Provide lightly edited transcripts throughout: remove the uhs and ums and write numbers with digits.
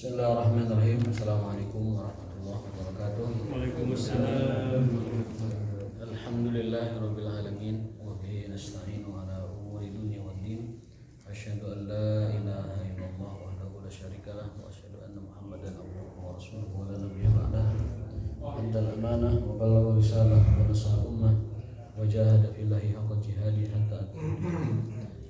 Bismillahirrahmanirrahim. Assalamualaikum warahmatullahi wabarakatuh. Waalaikumsalam. Alhamdulillahirabbil alamin wa bihi nasta'inu ala umuri dunya waddin. Asyhadu an la ilaha illallah wahdahu la syarikalah wa asyhadu anna Muhammadan abduhu wa rasuluhu wa la nabiyya ba'dahu. Addal amanah wa ballagha risalah wa nasaha ummah wa jahada fillahi haqqa jihadi hatta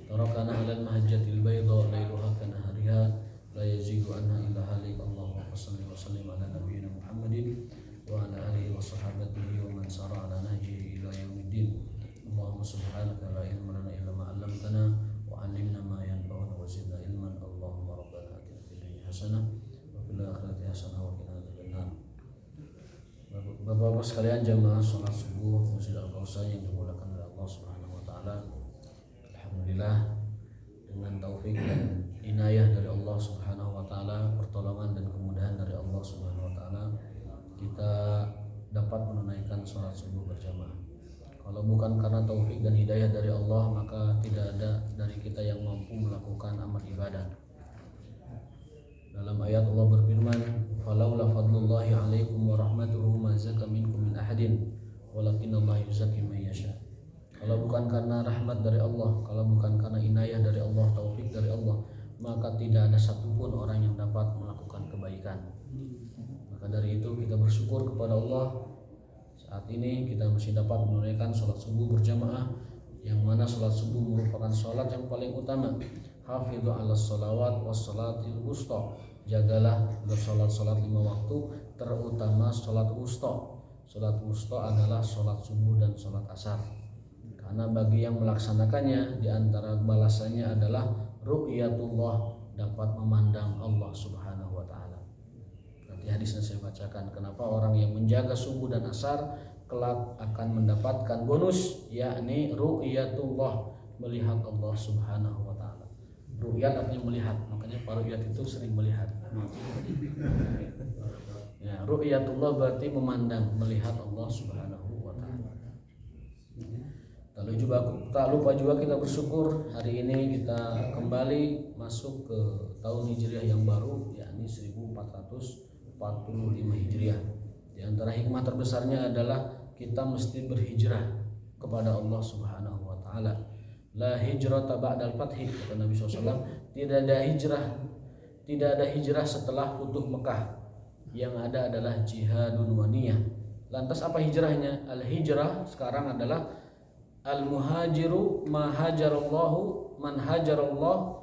tarakana 'alal mahajjatil bayda lailuha kanahariha la yazigu anha illa halik. Allahumma shalli wa sallim ala nabiyyina Muhammadin wa ala alihi wa sahbihi wa man sara ala nahjihi ila yaumiddin. Allahumma subhanaka la ilma lana illa ma 'allamtana wa 'allimna ma yanfa'una wa zidna ilman. Allahumma rabbana atina fid dunya hasanah wa fil akhirati hasanah wa qina adzabannar. Bapak-bapak sekalian, jamaah salat subuh Masjid Al-Kausar yang dimuliakan oleh Allah Subhanahu wa taala. Alhamdulillah, dengan taufik dan inayah dari Allah Subhanahu wa taala, pertolongan dan kemudahan dari Allah Subhanahu wa taala, kita dapat menunaikan salat subuh berjamaah. Kalau bukan karena taufik dan hidayah dari Allah, maka tidak ada dari kita yang mampu melakukan amal ibadah. Dalam ayat Allah berfirman, "Falaula fadlullahi 'alaikum wa rahmatuhu ma zaka minkum min ahadin, walakinallaha yuzakki man yasha." Kalau bukan karena rahmat dari Allah, kalau bukan karena inayah dari Allah, taufik dari Allah, maka tidak ada satupun orang yang dapat melakukan kebaikan. Maka dari itu kita bersyukur kepada Allah. Saat ini kita masih dapat menunaikan sholat subuh berjamaah, yang mana sholat subuh merupakan sholat yang paling utama. Hafidhu ala sholawat was sholatil wusta. Jagalah sholat-sholat 5 waktu, terutama sholat wusta. Sholat wusta adalah sholat subuh dan sholat asar. Karena bagi yang melaksanakannya, di antara balasannya adalah ru'yatullah, dapat memandang Allah Subhanahu wa taala. Nanti hadisnya saya bacakan kenapa orang yang menjaga subuh dan asar kelak akan mendapatkan bonus, yakni ru'yatullah, melihat Allah Subhanahu wa taala. Ru'yat artinya melihat, makanya para ru'yat itu sering melihat. Ya, ru'yatullah berarti memandang, melihat Allah Subhanahu wa taala. Tak lupa juga kita bersyukur hari ini kita kembali masuk ke tahun Hijriah yang baru, yakni 1445 Hijriah. Di antara hikmah terbesarnya adalah kita mesti berhijrah kepada Allah Subhanahu wa taala. La hijrata ba'dal fathi, kata Nabi SAW. Tidak ada hijrah setelah futuh Mekah. Yang ada adalah jihadun wa niyah. Lantas apa hijrahnya? Al-hijrah sekarang adalah al-muhajiru man hajarallahu man hajarallah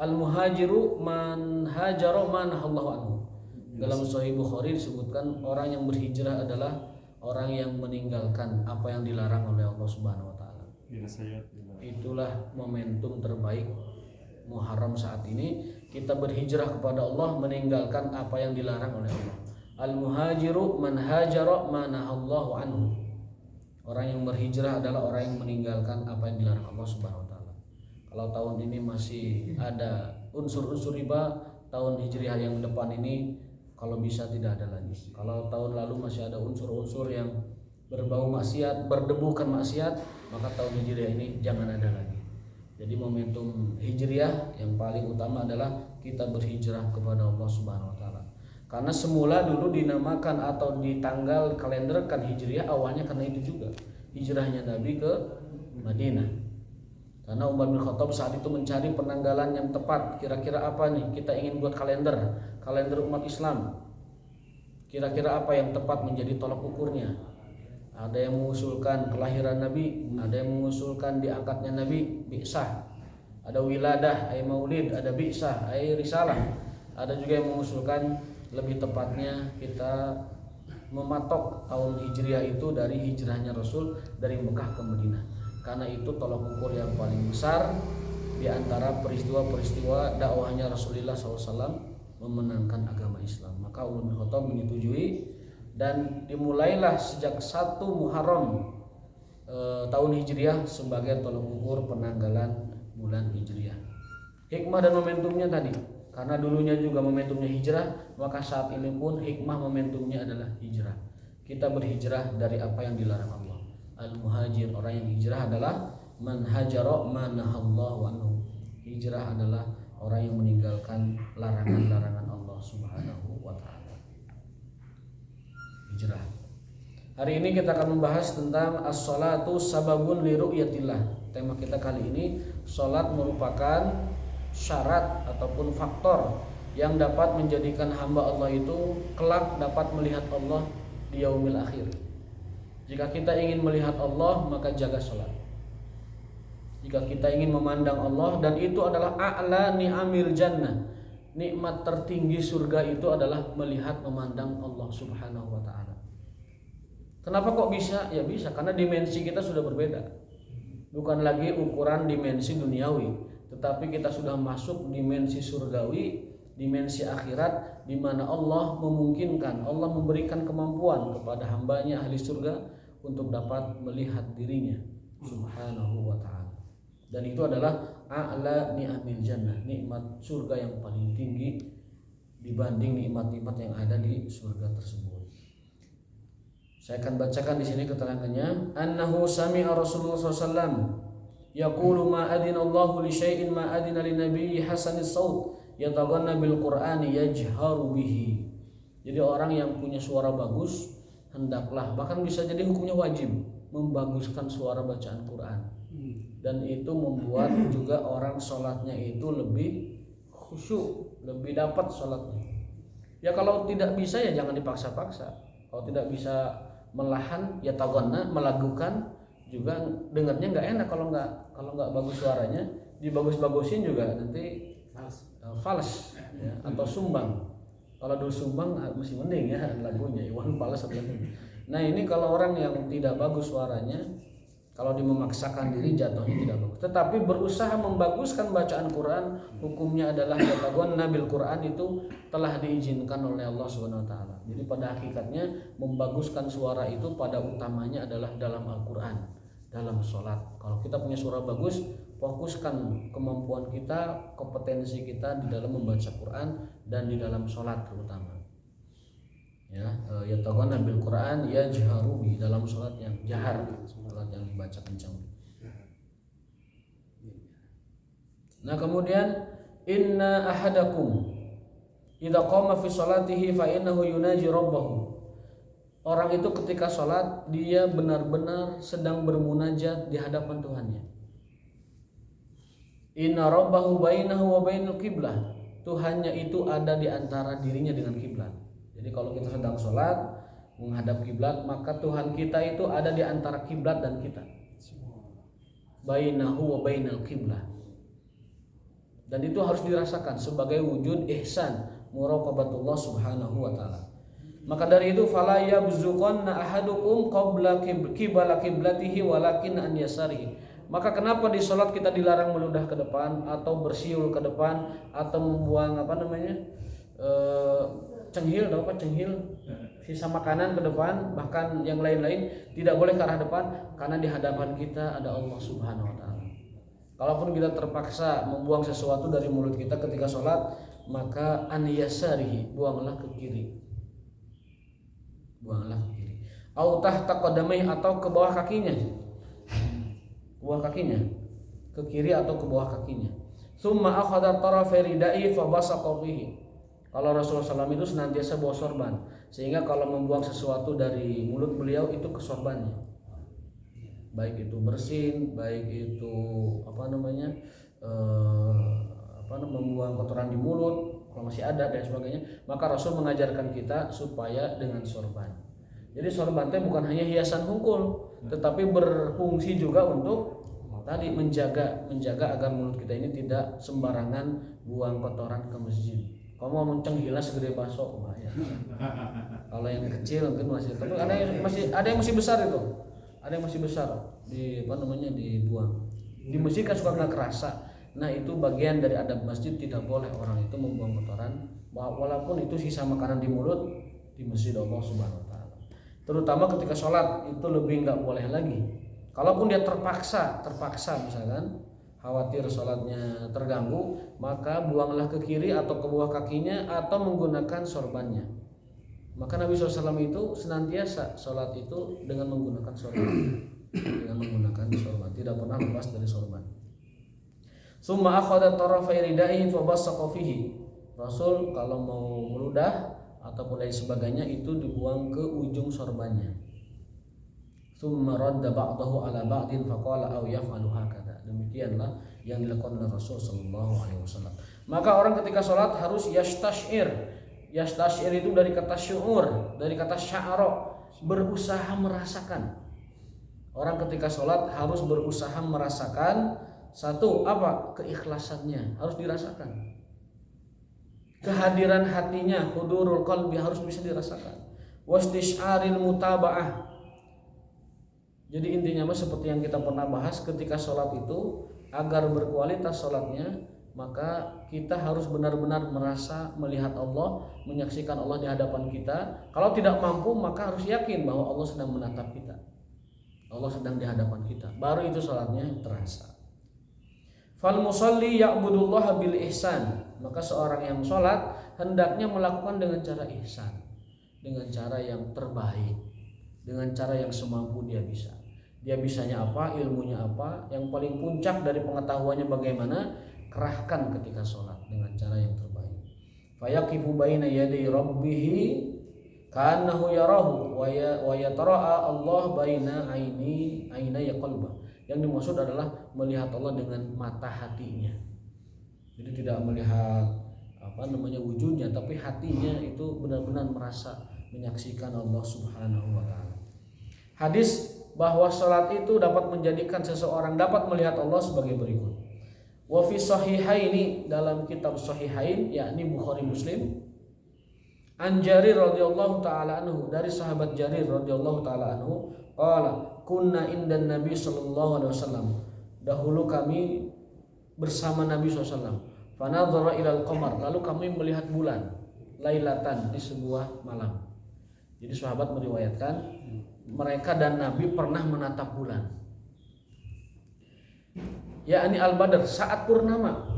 al-muhajiru man hajara man nahallahu anhu. Dalam Sahih Bukhari disebutkan orang yang berhijrah adalah orang yang meninggalkan apa yang dilarang oleh Allah Subhanahu wa taala. Itulah momentum terbaik Muharram saat ini, kita berhijrah kepada Allah, meninggalkan apa yang dilarang oleh Allah. Al-muhajiru man hajara man nahallahu anhu. Orang yang berhijrah adalah orang yang meninggalkan apa yang dilarang Allah Subhanahu wa taala. Kalau tahun ini masih ada unsur-unsur riba, tahun Hijriah yang depan ini kalau bisa tidak ada lagi. Kalau tahun lalu masih ada unsur-unsur yang berbau maksiat, berdebukan maksiat, maka tahun Hijriah ini jangan ada lagi. Jadi momentum Hijriah yang paling utama adalah kita berhijrah kepada Allah Subhanahu wa taala. Karena semula dulu dinamakan atau ditanggal kalenderkan Hijriah awalnya karena itu juga, hijrahnya Nabi ke Madinah. Karena Umar bin Khattab saat itu mencari penanggalan yang tepat. Kira-kira apa nih? Kita ingin buat kalender umat Islam. Kira-kira apa yang tepat menjadi tolak ukurnya? Ada yang mengusulkan kelahiran Nabi, ada yang mengusulkan diangkatnya Nabi, bi'sah. Ada wiladah, ay maulid, ada bi'sah, ay risalah. Ada juga yang mengusulkan lebih tepatnya kita mematok tahun Hijriah itu dari hijrahnya Rasul dari Mekah ke Madinah. Karena itu tolak ukur yang paling besar di antara peristiwa-peristiwa dakwahnya Rasulullah SAW memenangkan agama Islam. Maka Umar bin Khattab menyetujui dan dimulailah sejak 1 Muharram tahun Hijriah sebagai tolak ukur penanggalan bulan Hijriah. Hikmah dan momentumnya tadi, karena dulunya juga momentumnya hijrah, maka saat ini pun hikmah momentumnya adalah hijrah. Kita berhijrah dari apa yang dilarang Allah. Al-muhajir, orang yang hijrah adalah man hajara man nahallahu anhu. Hijrah adalah orang yang meninggalkan larangan-larangan Allah. Subhanahu wa taala. Hijrah. Hari ini kita akan membahas tentang as-salatu sababun li ru'yatillah. Tema kita kali ini, salat merupakan syarat ataupun faktor yang dapat menjadikan hamba Allah itu kelak dapat melihat Allah di yaumil akhir. Jika kita ingin melihat Allah, maka jaga salat. Jika kita ingin memandang Allah, dan itu adalah a'la ni'amil jannah, nikmat tertinggi surga itu adalah melihat memandang Allah Subhanahu wa taala. Kenapa kok bisa? Ya bisa karena dimensi kita sudah berbeda. Bukan lagi ukuran dimensi duniawi, tetapi kita sudah masuk dimensi surgawi, dimensi akhirat, di mana Allah memungkinkan, Allah memberikan kemampuan kepada hambanya ahli surga untuk dapat melihat dirinya Subhanahu wa ta'ala. Dan itu adalah a'la ni'amil jannah, nikmat surga yang paling tinggi dibanding nikmat-nikmat yang ada di surga tersebut. Saya akan bacakan di sini keterangannya. Annahu sami'a Rasulullah SAW yaqulu ma adina Allahu li syai'in ma adina li nabiyyi hasanis saut yataghanna bil Qur'ani yajharu bihi. Jadi orang yang punya suara bagus hendaklah, bahkan bisa jadi hukumnya wajib, membaguskan suara bacaan Quran. Dan itu membuat juga orang sholatnya itu lebih khusyuk, lebih dapat sholatnya. Ya kalau tidak bisa ya jangan dipaksa-paksa. Kalau tidak bisa melahan ya tagonna, melakukan juga dengarnya nggak enak kalau nggak bagus suaranya, dibagus-bagusin juga nanti fals ya, atau sumbang. Kalau dulu sumbang masih mending ya lagunya, Iwan fals atau nah ini kalau orang yang tidak bagus suaranya, kalau dia memaksakan diri jatuhnya tidak bagus. Tetapi berusaha membaguskan bacaan Quran, hukumnya adalah yatagon nabil Quran, itu telah diizinkan oleh Allah Subhanahu wa taala. Jadi pada hakikatnya membaguskan suara itu pada utamanya adalah dalam Al-Qur'an, dalam sholat. Kalau kita punya suara bagus, fokuskan kemampuan kita, kompetensi kita di dalam membaca Quran dan di dalam sholat terutama. Ya, yataghana bil Quran yajharu bi, dalam salat yang jahar, salat yang dibaca kencang. Nah, kemudian inna ahadakum idza qama fi salatihi fa innahu yunaji rabbahu. Orang itu ketika salat dia benar-benar sedang bermunajat di hadapan Tuhannya. Inna rabbahu bainahu wa bainal qiblah. Tuhannya itu ada di antara dirinya dengan kiblat. Jadi kalau kita sedang sholat menghadap kiblat, maka Tuhan kita itu ada di antara kiblat dan kita. Bainahu wa bainal qiblah. Dan itu harus dirasakan sebagai wujud ihsan muraqabatullah Subhanahu wa taala. Maka dari itu fala yabzuqanna ahadukum qabla qibla qiblatihi walakin an yasarihi. Maka kenapa di sholat kita dilarang meludah ke depan atau bersiul ke depan atau membuang cenghil sisa makanan ke depan, bahkan yang lain-lain tidak boleh ke arah depan, karena di hadapan kita ada Allah Subhanahu wa taala. Kalaupun kita terpaksa membuang sesuatu dari mulut kita ketika sholat, maka an yasarihi, buanglah ke kiri. Buanglah ke kiri. Au tahta qadamai, atau ke bawah kakinya. Ke bawah kakinya. Ke kiri atau ke bawah kakinya. Tsumma akhadha tarafa ridaihi fa basaqa bihi. Kalau Rasulullah SAW itu senantiasa bawa sorban, sehingga kalau membuang sesuatu dari mulut beliau itu ke sorbannya, baik itu bersin, baik itu membuang kotoran di mulut kalau masih ada dan sebagainya, maka Rasul mengajarkan kita supaya dengan sorban. Jadi sorban itu bukan hanya hiasan hungkul, tetapi berfungsi juga untuk tadi menjaga agar mulut kita ini tidak sembarangan buang kotoran ke masjid. Kamu mau cenghila segede baso, bahaya. Kalau yang kecil mungkin masih, tapi ada yang masih besar itu, ada yang masih besar dibuang. Di masjid kan suka nggak kerasa. Nah itu bagian dari adab masjid, tidak boleh orang itu membuang kotoran, walaupun itu sisa makanan di mulut di masjid Allah Subhanahu wa taala. Terutama ketika sholat itu lebih nggak boleh lagi. Kalaupun dia terpaksa misalkan khawatir sholatnya terganggu, maka buanglah ke kiri atau ke bawah kakinya atau menggunakan sorbannya. Maka Nabi SAW itu senantiasa sholat itu dengan menggunakan sorban, tidak pernah lepas dari sorban. Summa akhadha tarafai ridaihi fa bassaqa fihi. Rasul kalau mau meludah ataupun lain sebagainya itu dibuang ke ujung sorbannya. Tsumma radda ba'dahu ala ba'din faqala aw yaf'alu hakadha. Demikianlah yang dilakukan oleh Rasul sallallahu alaihi wasallam. Maka orang ketika sholat harus yastash'ir. Yastash'ir itu dari kata syu'ur, dari kata sya'ra, berusaha merasakan. Orang ketika sholat harus berusaha merasakan satu apa? Keikhlasannya harus dirasakan. Kehadiran hatinya, hudurul qalbi harus bisa dirasakan. Wastish'aril mutaba'ah. Jadi intinya seperti yang kita pernah bahas ketika sholat itu, agar berkualitas sholatnya maka kita harus benar-benar merasa melihat Allah, menyaksikan Allah di hadapan kita. Kalau tidak mampu maka harus yakin bahwa Allah sedang menatap kita, Allah sedang di hadapan kita, baru itu sholatnya terasa. Fal musalli ya'budullaha bil ihsan. Maka seorang yang sholat hendaknya melakukan dengan cara ihsan, dengan cara yang terbaik, dengan cara yang semampu dia bisa. Dia bisanya apa, ilmunya apa, yang paling puncak dari pengetahuannya bagaimana, kerahkan ketika sholat dengan cara yang terbaik. Fayaqifu baina yaday rabbih ka'annahu yarahu wa yatara'a Allah baina ainaya qalbah. Yang dimaksud adalah melihat Allah dengan mata hatinya. Jadi tidak melihat wujudnya, tapi hatinya itu benar-benar merasa menyaksikan Allah Subhanahu wa taala. Hadis bahwa salat itu dapat menjadikan seseorang dapat melihat Allah sebagai berikut. Wa fi sahihaini, dalam kitab sahihain yakni Bukhari Muslim, an Jarir radhiyallahu taala anhu, dari sahabat Jarir radhiyallahu taala anhu, qala kunna indan Nabi sallallahu alaihi wasallam, dahulu kami bersama Nabi SAW. Fanadhara ilal qamar, lalu kami melihat bulan lailatan, di sebuah malam. Jadi sahabat meriwayatkan mereka dan Nabi pernah menatap bulan, yakni al-badr, saat purnama.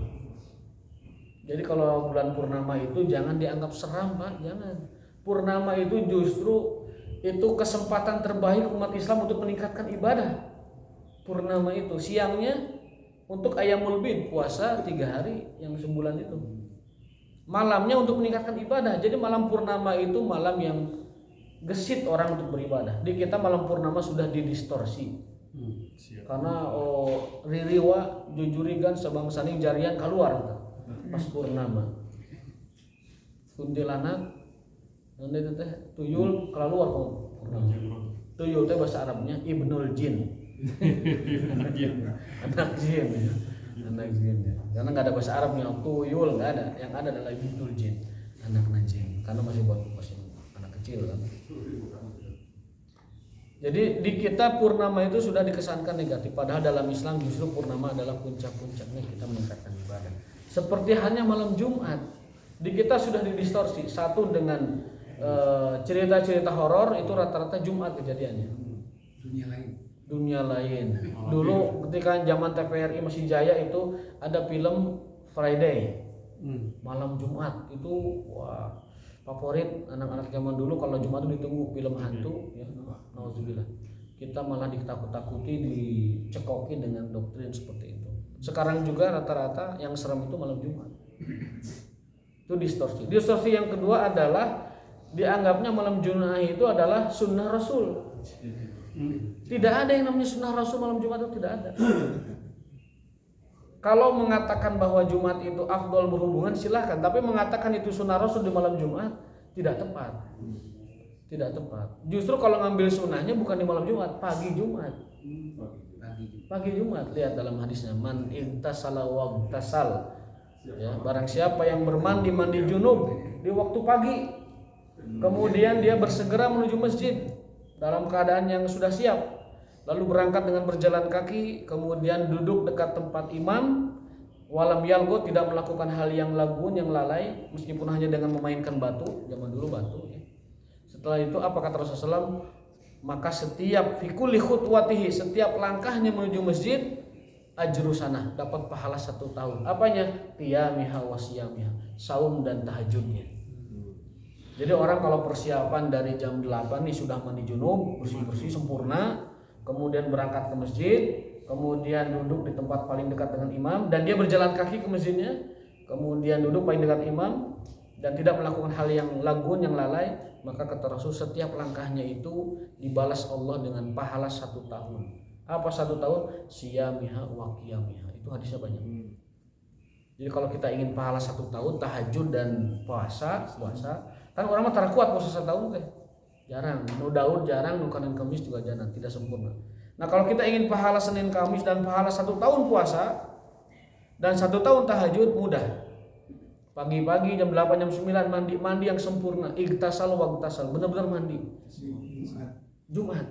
Jadi kalau bulan purnama itu jangan dianggap seram, Pak, jangan. Purnama itu justru itu kesempatan terbaik umat Islam untuk meningkatkan ibadah. Purnama itu siangnya untuk ayamul bid, puasa 3 hari yang sebulan itu. Malamnya untuk meningkatkan ibadah. Jadi malam purnama itu malam yang gesit orang untuk beribadah. Di kita malam purnama sudah didistorsi. Karena ririwa jujurigan sebangsani jarian keluar pas purnama. Kuntilanak nanti teh tuyul keluar purnama. Tuyul teh bahasa Arabnya ibnul jin. anak jin ya. Karena nggak ada bahasa Arabnya tuyul, nggak ada. Yang ada adalah ibnul jin, anak najin. Karena masih anak kecil kan. Jadi di kita purnama itu sudah dikesankan negatif, padahal dalam Islam justru purnama adalah puncak-puncaknya kita meningkatkan ibadah. Seperti halnya malam Jumat, di kita sudah didistorsi. Satu dengan cerita-cerita horor itu rata-rata Jumat kejadiannya. Dunia lain. Dulu ketika zaman TVRI masih jaya itu ada film Friday, malam Jumat itu wah, favorit anak-anak zaman dulu. Kalau Jumat itu ditunggu film hantu ya. Nauzubillah. Kita malah ditakut-takuti, dicekoki dengan doktrin seperti itu. Sekarang juga rata-rata yang serem itu malam Jumat. Itu distorsi. Distorsi yang kedua adalah dianggapnya malam Jumat itu adalah sunnah Rasul. Tidak ada yang namanya sunnah Rasul malam Jumat, itu tidak ada. Kalau mengatakan bahwa Jumat itu afdol berhubungan silahkan, tapi mengatakan itu sunnah Rasul di malam Jumat tidak tepat. Tidak tepat. Justru kalau ngambil sunnahnya bukan di malam Jumat, pagi Jumat. Pagi Jumat. Lihat dalam hadisnya, man intasala waqtasal. Ya, barang siapa yang bermandi mandi junub di waktu pagi, kemudian dia bersegera menuju masjid dalam keadaan yang sudah siap, lalu berangkat dengan berjalan kaki, kemudian duduk dekat tempat imam, walam yalgo, tidak melakukan hal yang lagun, yang lalai, meskipun hanya dengan memainkan batu, zaman dulu batu ya. Setelah itu apa kata Rasulullah SAW? Maka setiap fikuli khutwatihi, setiap langkahnya menuju masjid, ajru sanah, dapat pahala 1 tahun. Apanya? Qiyamiha wa siyamiha, saum dan tahajudnya. Jadi orang kalau persiapan dari jam 8 nih sudah mandi junub, bersih-bersih sempurna, kemudian berangkat ke masjid, kemudian duduk di tempat paling dekat dengan imam, dan dia berjalan kaki ke masjidnya, kemudian duduk paling dekat imam dan tidak melakukan hal yang lagun, yang lalai, maka kata Rasul setiap langkahnya itu dibalas Allah dengan pahala 1 tahun. Apa 1 tahun? Siyamiha wa qiyamiha. Itu hadisnya banyak. Jadi kalau kita ingin pahala 1 tahun tahajud dan puasa, kan orang mah tara kuat puasa 1 tahun teh. Jarang. Nu Daud jarang, nu Senin Kamis juga jarang, tidak sempurna. Nah, kalau kita ingin pahala Senin Kamis dan pahala 1 tahun puasa dan 1 tahun tahajud, mudah. Pagi-pagi jam 8 jam 9 mandi yang sempurna, igtasal wagtasal, benar-benar mandi. Jumat.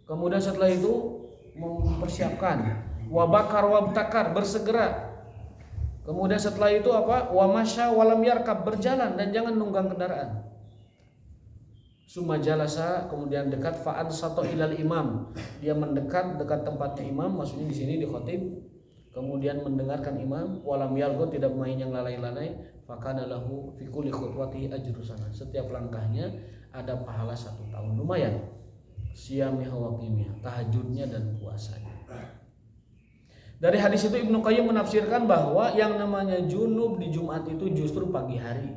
Kemudian setelah itu mempersiapkan wabakar wabtakar, bersegera. Kemudian setelah itu apa? Wa masya walam yarkab, berjalan dan jangan nunggang kendaraan. Summa jalasa, kemudian dekat fa'an sato ilal imam, dia mendekat dekat tempatnya imam, maksudnya di sini di khotib, kemudian mendengarkan imam, walam yalgo, tidak main yang lalai-lalai, fakana lahu fi kulli khutwatihi ajru sana, setiap langkahnya ada pahala 1 tahun, lumayan. Siyamiha wa qiyamiha, tahajudnya dan puasanya. Dari hadis itu Ibnu Qayyim menafsirkan bahwa yang namanya junub di Jumat itu justru pagi hari.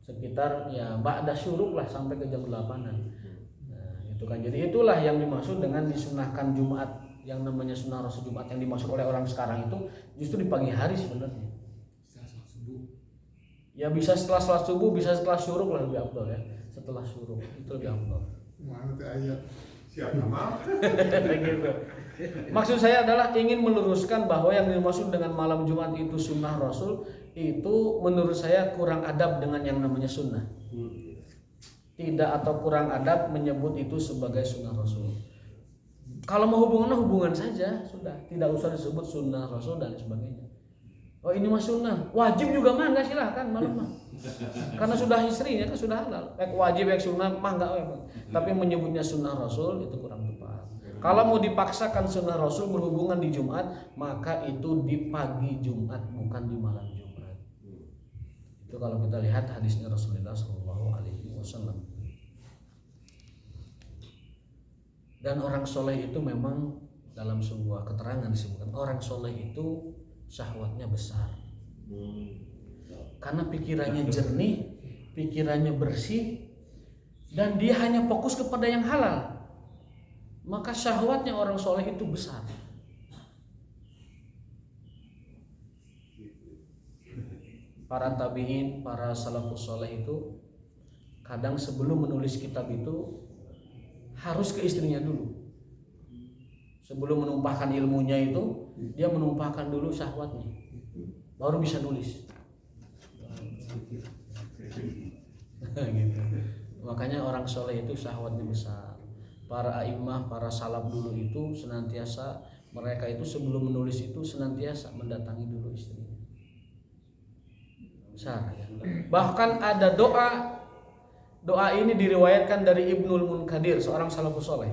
Sekitar ya ba'da syuruk lah sampai ke jam 8-an. Nah, itu kan. Jadi itulah yang dimaksud dengan disunahkan Jumat, yang namanya sunnah Rasul Jumat yang dimaksud oleh orang sekarang itu justru di pagi hari sebenarnya. Ya bisa setelah salat subuh, bisa setelah syuruk lah lebih afdal ya. Setelah syuruk itu lebih afdal. Mana teh aya siap nama. Gitu. Maksud saya adalah ingin meluruskan bahwa yang dimaksud dengan malam Jumat itu sunnah Rasul, itu menurut saya kurang adab dengan yang namanya sunnah. Tidak, atau kurang adab menyebut itu sebagai sunnah Rasul. Kalau mau hubungan saja sudah, tidak usah disebut sunnah Rasul dan sebagainya. Oh ini mah sunnah, wajib juga mah enggak, silahkan malam mah. Karena sudah istrinya kan sudah halal. Wajib sunnah mah enggak. Tapi menyebutnya sunnah Rasul itu kurang tepat. Kalau mau dipaksakan sunnah Rasul berhubungan di Jumat, maka itu di pagi Jumat, bukan di malam Jumat. Itu kalau kita lihat hadisnya Rasulullah SAW. Dan orang soleh itu memang dalam sebuah keterangan disebutkan orang soleh itu syahwatnya besar. Karena pikirannya jernih, pikirannya bersih, dan dia hanya fokus kepada yang halal. Maka syahwatnya orang soleh itu besar. Para tabi'in, para salafus soleh itu kadang sebelum menulis kitab itu harus ke istrinya dulu. Sebelum menumpahkan ilmunya itu, dia menumpahkan dulu syahwatnya, baru bisa nulis. Gitu. Makanya orang soleh itu syahwatnya besar. Para a'immah, para salaf dulu itu senantiasa, mereka itu sebelum menulis itu senantiasa mendatangi dulu istrinya. Besar ya. Bahkan ada doa ini diriwayatkan dari Ibnul Munkadir, seorang salafus soleh.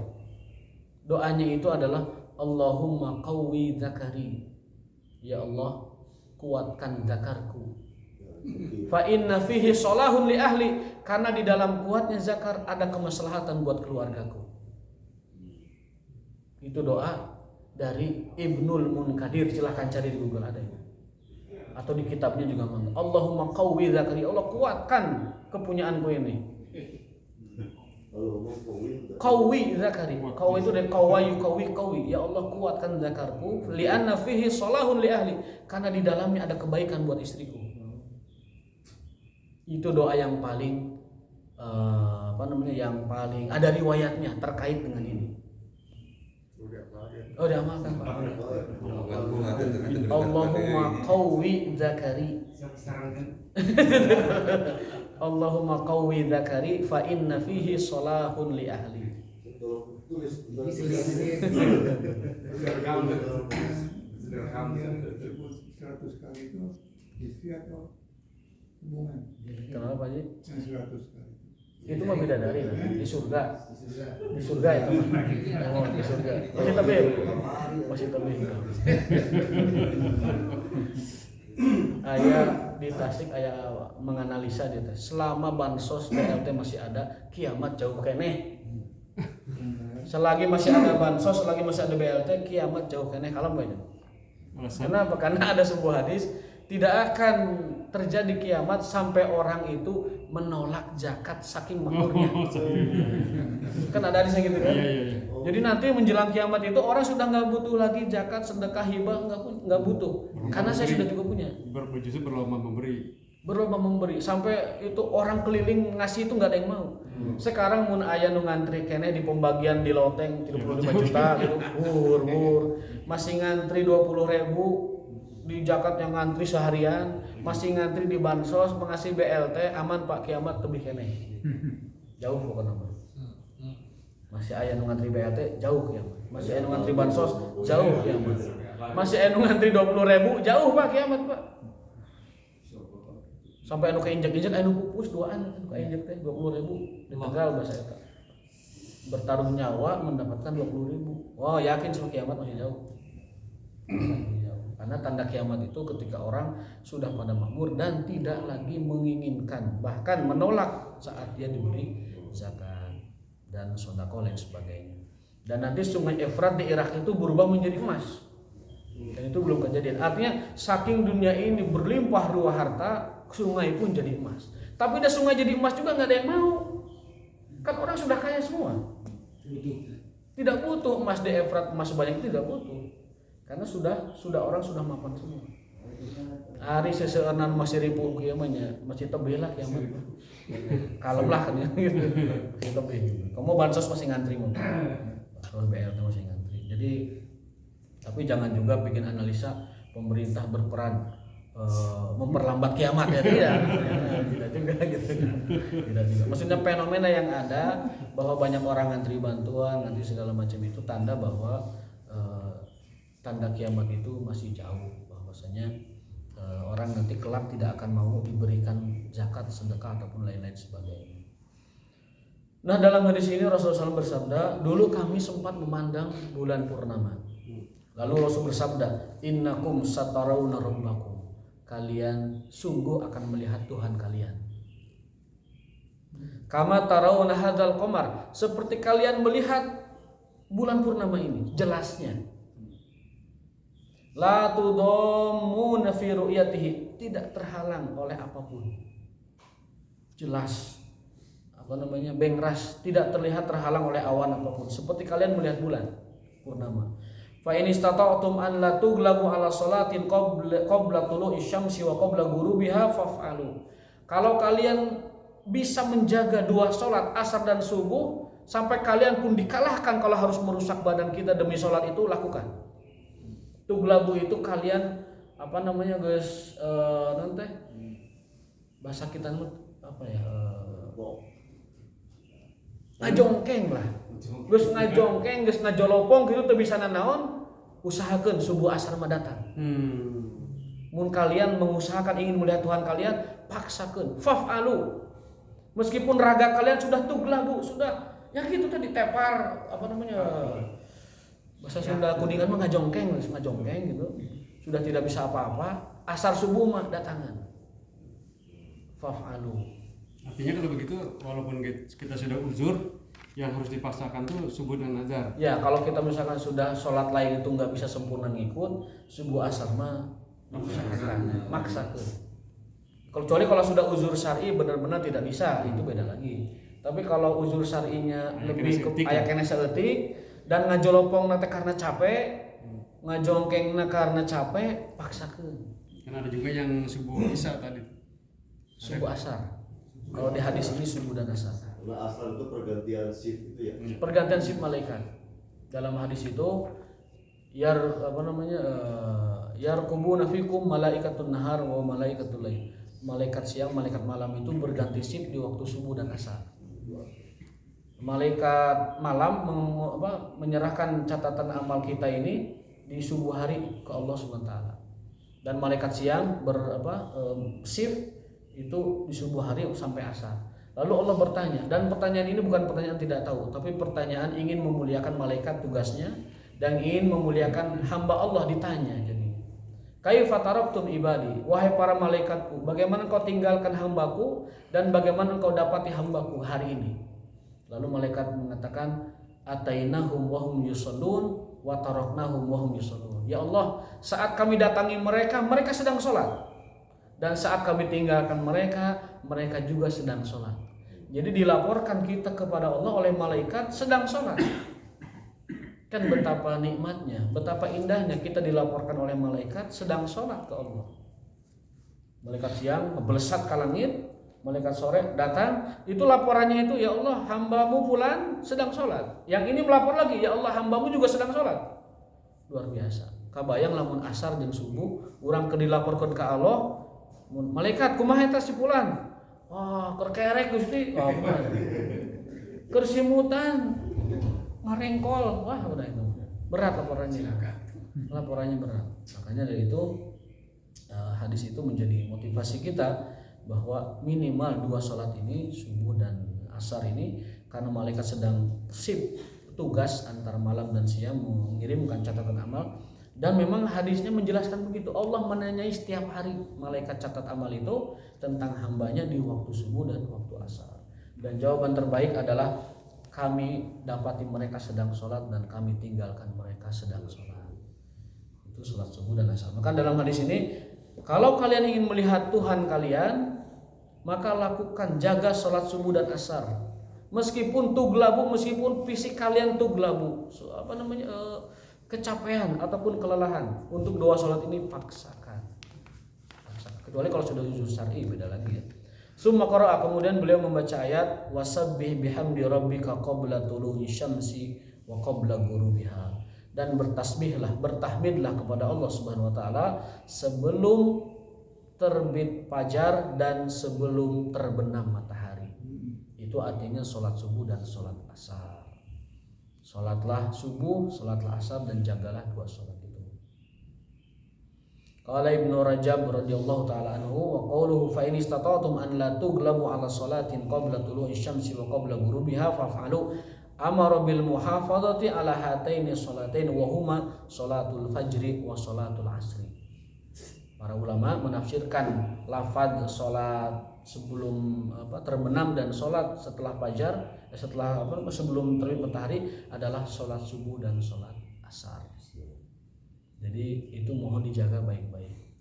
Doanya itu adalah Allahumma qawwi dzakari, ya Allah kuatkan zakarku. Fa inna fihi solahun li ahli, karena di dalam kuatnya zakar ada kemaslahatan buat keluargaku. Itu doa dari Ibnul Munkadir, silahkan cari di Google ada itu. Atau di kitabnya juga mangga. Allahumma qawwi dzakari, Allah kuatkan kepunyaanku ini. Qawwi dzakari, qawwi itu dari qawayu qawi, ya Allah kuatkan zakarku, li'anna fihi salahun li ahli, karena di dalamnya ada kebaikan buat istriku. Itu doa yang paling yang paling ada riwayatnya terkait dengan ini. Udah amalkan Pak. Allahumma qawwi dzakari. Allahumma qawwi dzakari fa inna fihi salahun li ahli. Kali itu istri atau hubungan? Kenapa Pak Ji? 100 kali. Itu mah bidadari lah, di surga. Di surga itu mah. Oh, di surga. Masih tabir. Aya di Tasik aya menganalisa dia teh. Selama bansos BLT masih ada, kiamat jauh keneh. Selagi masih ada bansos, selagi masih ada BLT, kiamat jauh keneh, kalem banyak. Kenapa? Karena ada sebuah hadis tidak akan terjadi kiamat sampai orang itu menolak zakat saking makmurnya. Kan ada hadisnya gitu kan? Iya. Jadi nanti menjelang kiamat itu orang sudah nggak butuh lagi zakat, sedekah, hibah, nggak butuh, karena saya sudah juga punya. Justru berlomba memberi Sampai itu orang keliling ngasih itu nggak ada yang mau. Sekarang mun aya nu ngantri kene di pembagian di loteng 35 juta gitu, masih ngantri 20.000 di zakat yang ngantri seharian, masih ngantri di bansos mengasih BLT, aman Pak, kiamat tebih kene. Jauh pokoknya mah. Masih aya nu ngantri BLT jauh kiamat. Masih aya nu ngantri bansos jauh kiamat. Masih aya nu ngantri 20.000 jauh Pak kiamat Pak. Sampai anu keinjek-injek anu pupus duaan anu keinjek teh 20.000 di Tegal bahasa eta. Bertaruh nyawa mendapatkan 20.000. Wow, yakin sama kiamat masih jauh. Karena tanda kiamat itu ketika orang sudah pada makmur dan tidak lagi menginginkan, bahkan menolak saat dia diberi zakat dan sedekah lain sebagainya. Dan nanti sungai Efrat di Irak itu berubah menjadi emas. Dan itu belum kejadian. Artinya saking dunia ini berlimpah ruah harta, sungai pun jadi emas. Tapi dah sungai jadi emas juga nggak ada yang mau. Kan orang sudah kaya semua. Tidak butuh emas di Efrat, emas sebanyak itu tidak butuh. Karena sudah orang sudah mapan semua. Hari seseueunan masih ribu kiamanya, masih tebih lah kiamat. Kalem lah kan ya gitu. Masih tebih. Kamu bansos masih ngantri mau. Kalau BLT masih ngantri. Jadi tapi jangan juga bikin analisa pemerintah berperan memperlambat kiamat ya, tidak juga gitu. Tidak juga. Maksudnya fenomena yang ada bahwa banyak orang ngantri bantuan, ngantri segala macam itu tanda bahwa tanda kiamat itu masih jauh, bahwasanya orang nanti kelak tidak akan mau diberikan zakat, sedekah ataupun lain-lain sebagainya. Nah, dalam hadis ini Rasulullah SAW bersabda, dulu kami sempat memandang bulan purnama. Lalu Rasul bersabda, innakum satarawna rabbakum. Kalian sungguh akan melihat Tuhan kalian. Kama tarawna hadzal qamar, seperti kalian melihat bulan purnama ini, jelasnya. La tudammuna fi ru'yatihi, tidak terhalang oleh apapun. Jelas. Bengras, tidak terlihat terhalang oleh awan apapun, seperti kalian melihat bulan purnama. Fa in istata'tum an la tughlabu ala salatin qabla tulu'i syamsi wa qabla ghurubiha faf'alu. Kalau kalian bisa menjaga dua salat asar dan subuh sampai kalian pun dikalahkan kalau harus merusak badan kita demi salat itu, lakukan. Tughlabu itu kalian guys, nanti bahasa kita apa ya? Ngajongkeng lah. Geus ngajongkeng, geus ngajolopong gitu teu bisa nanaon, usahakeun subuh asar mah datang. Mun kalian mengusahakan ingin melihat Tuhan kalian, paksakeun, faf'alu. Meskipun raga kalian sudah tuglabu, sudah ya gitu tadi tepar bahasa Sunda kuningan mah ngajongkeng gitu. Sudah tidak bisa apa-apa, asar subuh mah datangan. Faf'alu. Artinya kalau begitu, walaupun kita sudah uzur, yang harus dipaksakan tuh subuh dan azhar. Ya, kalau kita misalkan sudah sholat lain itu nggak bisa sempurna ngikut, subuh asar mah maksakan. Kecuali kalau sudah uzur syar'i benar-benar tidak bisa, itu beda lagi. Tapi kalau uzur syar'inya lebih ke aya kene saeutik dan ngajolopong nate karena capek, ngajongkengna karena capek, paksakeun. Kan ada juga yang subuh isya tadi. Subuh asar. Kalau di hadis ini subuh dan asar. Nah, asar itu pergantian shift itu ya. Pergantian shift malaikat. Dalam hadis itu yarqubuna fikum malaikatun nahar wa malaikatul lail. Malaikat siang, malaikat malam itu berganti shift di waktu subuh dan asar. Malaikat malam menyerahkan catatan amal kita ini di subuh hari ke Allah Subhanahu wa taala. Dan malaikat siang shift itu di subuh hari sampai asar. Lalu Allah bertanya, dan pertanyaan ini bukan pertanyaan tidak tahu, tapi pertanyaan ingin memuliakan malaikat tugasnya dan ingin memuliakan hamba Allah ditanya. Jadi, kaifa taraktum ibadi, wahai para malaikatku, bagaimana engkau tinggalkan hambaku dan bagaimana engkau dapati hambaku hari ini? Lalu malaikat mengatakan, atainahum wa hum yusallun wa taraknahum wa hum yusallun. Ya Allah, saat kami datangi mereka sedang sholat. Dan saat kami tinggalkan mereka, mereka juga sedang sholat. Jadi dilaporkan kita kepada Allah oleh malaikat sedang sholat. Kan betapa nikmatnya, betapa indahnya kita dilaporkan oleh malaikat sedang sholat ke Allah. Malaikat siang melesat ke langit, malaikat sore datang, itu laporannya itu, ya Allah hambamu fulan sedang sholat. Yang ini melapor lagi, ya Allah hambamu juga sedang sholat. Luar biasa. Kabayang lamun asar jeung subuh, urang ke dilaporkan ke Allah, malaikat kumaha eta si fulan? Wah, kerkerek Gusti. Oh, kersimutan, ngarengkol. Wah, udah itu. Berat laporannya. Laporannya berat. Makanya dari itu hadis itu menjadi motivasi kita bahwa minimal 2 sholat ini, subuh dan asar ini, karena malaikat sedang sip tugas antara malam dan siang mengirimkan catatan amal. Dan memang hadisnya menjelaskan begitu. Allah menanyai setiap hari malaikat catat amal itu tentang hambanya di waktu subuh dan waktu asar. Dan jawaban terbaik adalah kami dapati mereka sedang sholat dan kami tinggalkan mereka sedang sholat. Itu sholat subuh dan asar. Maka dalam hadis ini, kalau kalian ingin melihat Tuhan kalian, maka lakukan, jaga sholat subuh dan asar. Meskipun tuglabu, meskipun fisik kalian tuglabu, kecapean ataupun kelelahan, untuk 2 sholat ini paksakan. Kecuali kalau sudah jujur syar'i, beda lagi ya. Summa qara'a, kemudian beliau membaca ayat wasabbih bihamdi rabbika qabla tulu'i syamsi wa qabla ghurubiha, dan bertasbihlah, bertahmidlah kepada Allah Subhanahu wa taala sebelum terbit fajar dan sebelum terbenam matahari. Itu artinya sholat subuh dan sholat asar. Sholatlah subuh, sholatlah asar, dan jagalah 2 sholat itu. Qala Ibnu Rajab radhiyallahu taala anhu wa qawluhu fa in istata'tum an la tughlabu 'ala sholatin qabla tulu'i syamsi wa qabla ghurubiha faf'alu, amara bil muhafadzati 'ala hataini sholatain wa huma sholatul fajri wa sholatul asri. Para ulama menafsirkan lafaz sholat sebelum terbenam dan sholat setelah fajar, sebelum terbit matahari adalah sholat subuh dan sholat asar. Jadi itu mohon dijaga baik-baik.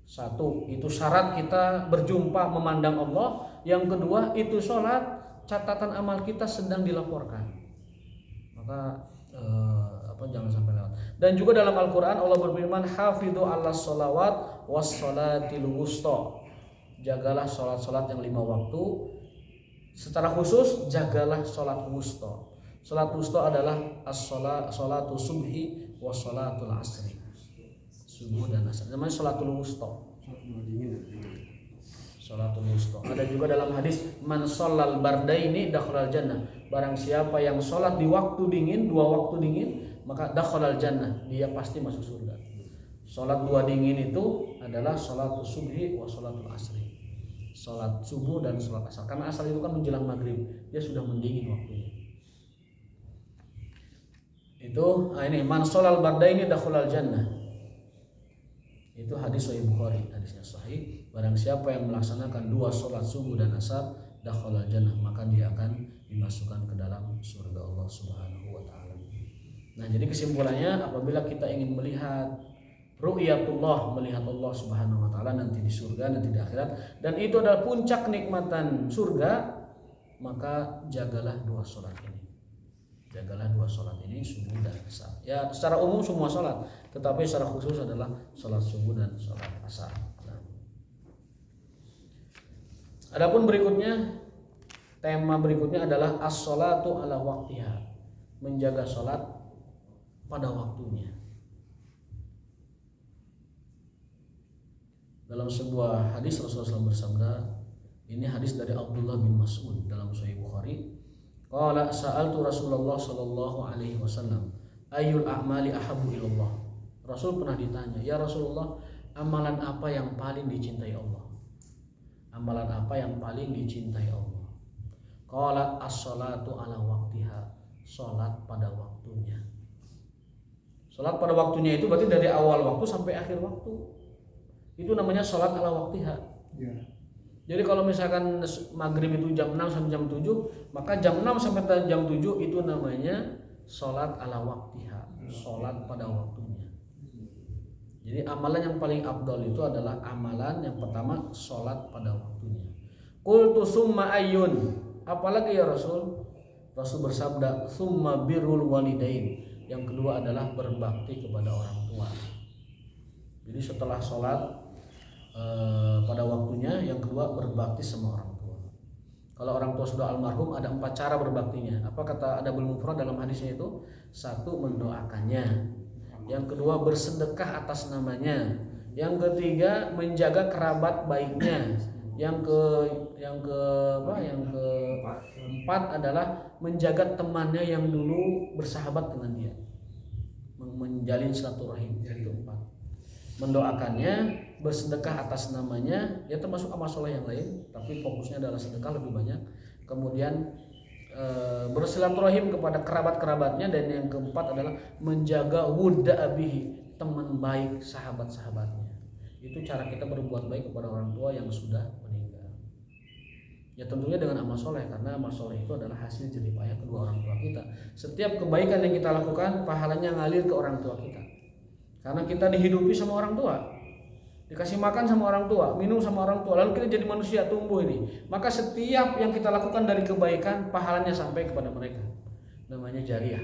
1, itu syarat kita berjumpa memandang Allah. Yang kedua, itu sholat, catatan amal kita sedang dilaporkan. Maka jangan sampai lewat. Dan juga dalam Al-Quran Allah berfirman, hafidhu ala sholawat was sholatil wusta. Jagalah sholat-sholat yang 5 waktu. Secara khusus jagalah sholat wusta. Sholat wusta adalah as-sholatu subhi wa sholatul asri. Subuh dan asar. Namanya sholatul wusta. Sholatul wusta. Ada juga dalam hadis man sholal bardaini dakhalal jannah. Barang siapa yang sholat di waktu dingin, 2 waktu dingin, maka dakhalal jannah, dia pasti masuk surga. Sholat 2 dingin itu adalah sholatul subhi wa sholatul asri. Sholat subuh dan sholat asar. Karena asar itu kan menjelang maghrib, dia sudah mendingin waktunya. Itu ini man sholal bardaini dakhalal jannah. Itu hadis Sahih Bukhari, hadisnya sahih. Barang siapa yang melaksanakan 2 sholat subuh dan asar, dakhalal jannah, maka dia akan dimasukkan ke dalam surga Allah Subhanahu wa taala. Nah, jadi kesimpulannya, apabila kita ingin melihat ru'yatullah, melihat Allah Subhanahu wa taala nanti di surga, nanti di akhirat, dan itu adalah puncak kenikmatan surga, maka jagalah 2 sholat ini. Jagalah 2 sholat ini, subuh dan asar. Ya, secara umum semua sholat, tetapi secara khusus adalah sholat subuh dan sholat asar. Nah. Adapun berikutnya, tema berikutnya adalah as-sholatu ala waqtiha, menjaga sholat pada waktunya. Dalam sebuah hadis Rasulullah SAW bersabda, ini hadis dari Abdullah bin Mas'ud dalam Sahih Bukhari. Qala sa'altu Rasulullah sallallahu alaihi wasallam, ayyul a'mali ahabbu ilallah. Rasul pernah ditanya, ya Rasulullah, amalan apa yang paling dicintai Allah? Amalan apa yang paling dicintai Allah? Qala as-sholatu ala waqtiha, salat pada waktunya. Salat pada waktunya itu berarti dari awal waktu sampai akhir waktu. Itu namanya salat ala waqtiha. Ya. Jadi kalau misalkan maghrib itu jam 6 sampai jam 7, maka jam 6 sampai jam 7 itu namanya salat ala waqtiha, salat pada waktunya. Jadi amalan yang paling afdol itu adalah amalan yang pertama sholat pada waktunya. Qultu summa ayyun. Apalagi ya Rasul? Rasul bersabda summa birrul walidain. Yang kedua adalah berbakti kepada orang tua. Jadi setelah sholat pada waktunya, yang kedua berbakti sama orang tua. Kalau orang tua sudah almarhum ada 4 cara berbaktinya. Apa kata Adabul Mufrad dalam hadisnya itu? 1. Mendoakannya. Yang kedua bersedekah atas namanya. Yang ketiga menjaga kerabat baiknya. Yang keempat adalah menjaga temannya yang dulu bersahabat dengan dia, menjalin silaturahim. Itu 4. Mendoakannya, bersedekah atas namanya, ya termasuk amal soleh yang lain, tapi fokusnya adalah sedekah lebih banyak. Kemudian bersilaturahim kepada kerabat-kerabatnya, dan yang keempat adalah menjaga wudda abihi, teman baik sahabat-sahabatnya. Itu cara kita berbuat baik kepada orang tua yang sudah meninggal. Ya tentunya dengan amal soleh, karena amal soleh itu adalah hasil jerih payah kedua orang tua kita. Setiap kebaikan yang kita lakukan pahalanya ngalir ke orang tua kita, karena kita dihidupi sama orang tua, dikasih makan sama orang tua, minum sama orang tua, lalu kita jadi manusia tumbuh ini. Maka setiap yang kita lakukan dari kebaikan pahalanya sampai kepada mereka. Namanya jariah.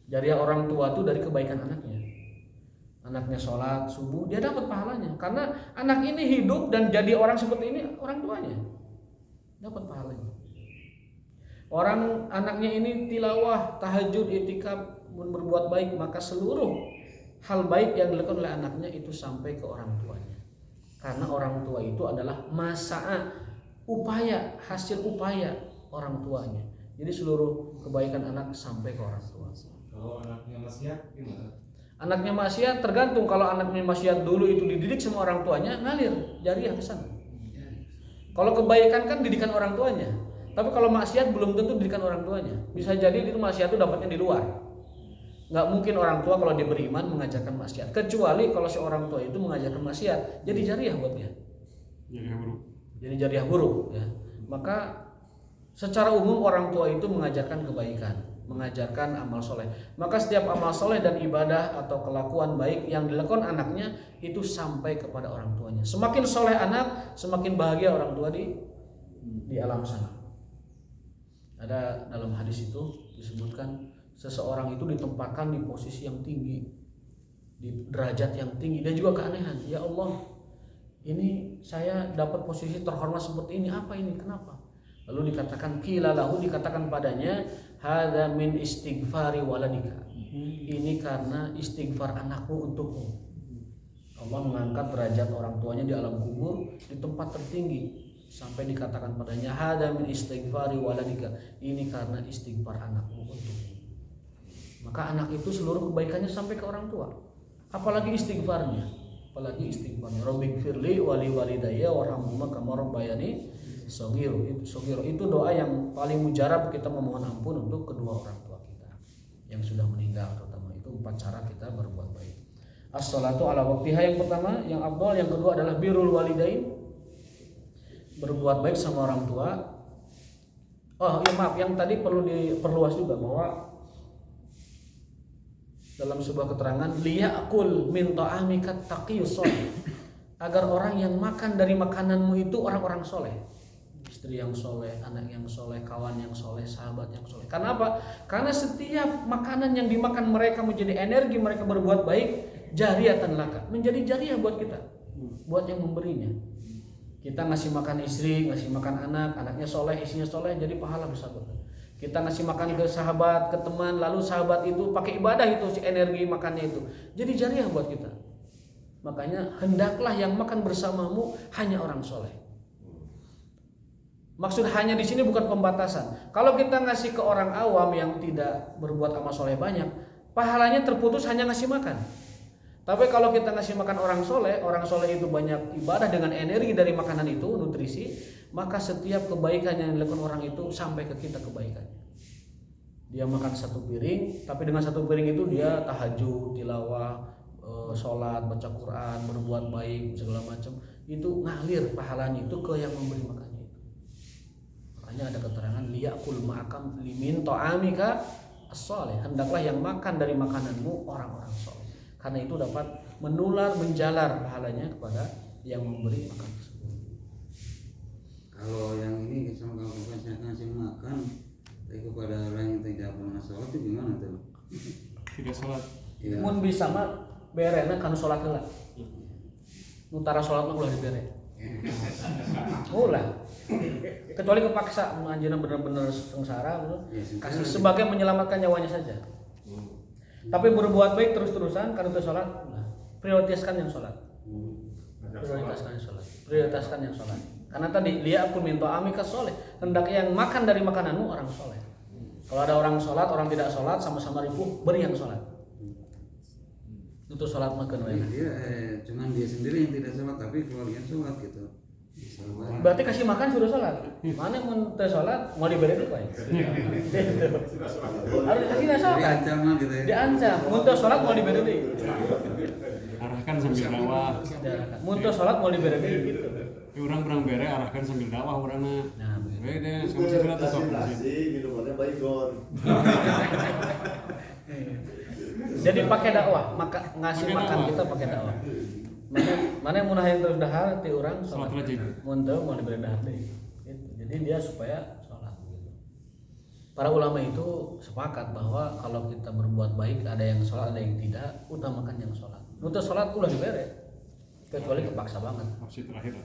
Jariah orang tua itu dari kebaikan anaknya. Anaknya sholat subuh, dia dapat pahalanya, karena anak ini hidup dan jadi orang seperti ini, orang tuanya dapat pahalanya. Orang anaknya ini tilawah, tahajud, itikaf, berbuat baik, maka seluruh hal baik yang dilakukan oleh anaknya itu sampai ke orang tuanya. Karena orang tua itu adalah hasil upaya orang tuanya. Jadi seluruh kebaikan anak sampai ke orang tua. Kalau anaknya maksiat gimana? Anaknya maksiat tergantung. Kalau anaknya maksiat dulu itu dididik sama orang tuanya, ngalir jariah ke sana. Kalau kebaikan kan didikan orang tuanya. Tapi kalau maksiat belum tentu didikan orang tuanya. Bisa jadi itu maksiat itu dapatnya di luar. Nggak mungkin orang tua kalau dia beriman mengajarkan maksiat, kecuali kalau seorang tua itu mengajarkan maksiat, jadi jariah buat dia. Jadi jariah buruk ya. Maka secara umum orang tua itu mengajarkan kebaikan, mengajarkan amal soleh. Maka setiap amal soleh dan ibadah atau kelakuan baik yang dilakukan anaknya itu sampai kepada orang tuanya. Semakin soleh anak, semakin bahagia orang tua di alam sana. Ada dalam hadis itu disebutkan seseorang itu ditempatkan di posisi yang tinggi, di derajat yang tinggi, dan juga keanehan. Ya Allah, ini saya dapat posisi terhormat seperti ini, apa ini, kenapa? Lalu dikatakan qilalahu, dikatakan padanya hadza min istighfari waladika. Ini karena istighfar anakmu untukmu. Allah mengangkat derajat orang tuanya di alam kubur di tempat tertinggi, sampai dikatakan padanya hadza min istighfari waladika. Ini karena istighfar anakmu untukmu. Maka anak itu seluruh kebaikannya sampai ke orang tua. Apalagi istighfarnya. Rabbighfirli wa li walidayya warhamhuma kama rabbayani shaghira. Itu doa yang paling mujarab kita memohon ampun untuk kedua orang tua kita yang sudah meninggal, terutama. Itu 4 cara kita berbuat baik. As-shalatu ala waqtiha yang pertama, yang afdal. Yang kedua adalah birrul walidain, berbuat baik sama orang tua. Oh ya, maaf, yang tadi perlu diperluas juga, bahwa dalam sebuah keterangan liya'kul min ta'amika taqiyus sholih, agar orang yang makan dari makananmu itu orang-orang soleh, istri yang soleh, anak yang soleh, kawan yang soleh, sahabat yang soleh. Karena apa? Karena setiap makanan yang dimakan mereka menjadi energi mereka berbuat baik, jariyatan laka, menjadi jariah buat kita, buat yang memberinya. Kita ngasih makan istri, ngasih makan anak, anaknya soleh, istrinya soleh, jadi pahala besar buat kita. Kita ngasih makan ke sahabat, ke teman, lalu sahabat itu pakai ibadah itu, si energi makannya itu, jadi jariah buat kita. Makanya hendaklah yang makan bersamamu hanya orang soleh. Maksud hanya di sini bukan pembatasan. Kalau kita ngasih ke orang awam yang tidak berbuat amal soleh banyak, pahalanya terputus hanya ngasih makan. Tapi kalau kita ngasih makan orang soleh itu banyak ibadah dengan energi dari makanan itu, nutrisi, maka setiap kebaikan yang dilakukan orang itu sampai ke kita kebaikannya. Dia makan 1 piring, tapi dengan 1 piring itu dia tahajud, tilawah, sholat, baca Quran, berbuat baik, segala macam. Itu ngalir pahalanya itu ke yang memberi makannya itu. Makanya ada keterangan liya'kul ma'akam limin ta'amika as-shalih, hendaklah yang makan dari makananmu orang-orang soleh. karena itu dapat menular menjalar pahalanya kepada yang memberi makan tersebut. Kalau yang ini kalau saya ngasih makan tapi kepada orang yang tidak pernah sholat itu gimana tuh? Tidak sholat. Ya. Mun bisa mah berena kan sholat heula. Nutara sholat mah ulah dibere. Ulah. Kecuali kepaksa anjeunna benar-benar sengsara kasih sebagai menyelamatkan nyawanya saja. Tapi berbuat baik terus-terusan karena itu sholat, nah, prioritaskan yang sholat. Prioritaskan yang sholat. Karena tadi liya akun minto amika soleh, hendak yang makan dari makananmu orang soleh. Kalau ada orang sholat, orang tidak sholat, sama-sama ripuh, beri yang sholat. Itu sholat makan wae. Dia cuman dia sendiri yang tidak sholat tapi keluarganya sholat gitu. Berarti kasih makan sudah sholat. Mana mun teu sholat mau diberi deui bae. Harus kasih sholat. Diancam gitu ya. Diancam, mun teu sholat mau diberi deui. Arahkan sambil dakwah. Mun teu sholat mau diberi deui gitu. Orang perang bere arahkan sambil dakwah orangna. Nah, beda sama sholat atau kasih minumannya baygon. Jadi pakai dakwah, maka ngasih Pakai makan dakwah. kita pakai dakwah. Mana yang munah yang terus dahar ti urang Sholat rajin. Mun teu mau diberi dahar deui. Gitu. Jadi dia supaya sholat gitu. Para ulama itu sepakat bahwa kalau kita berbuat baik ada yang sholat ada yang tidak, utamakan yang sholat. Nu teu sholat ulah dibere. Kecuali kepaksa banget. Opsi terakhir.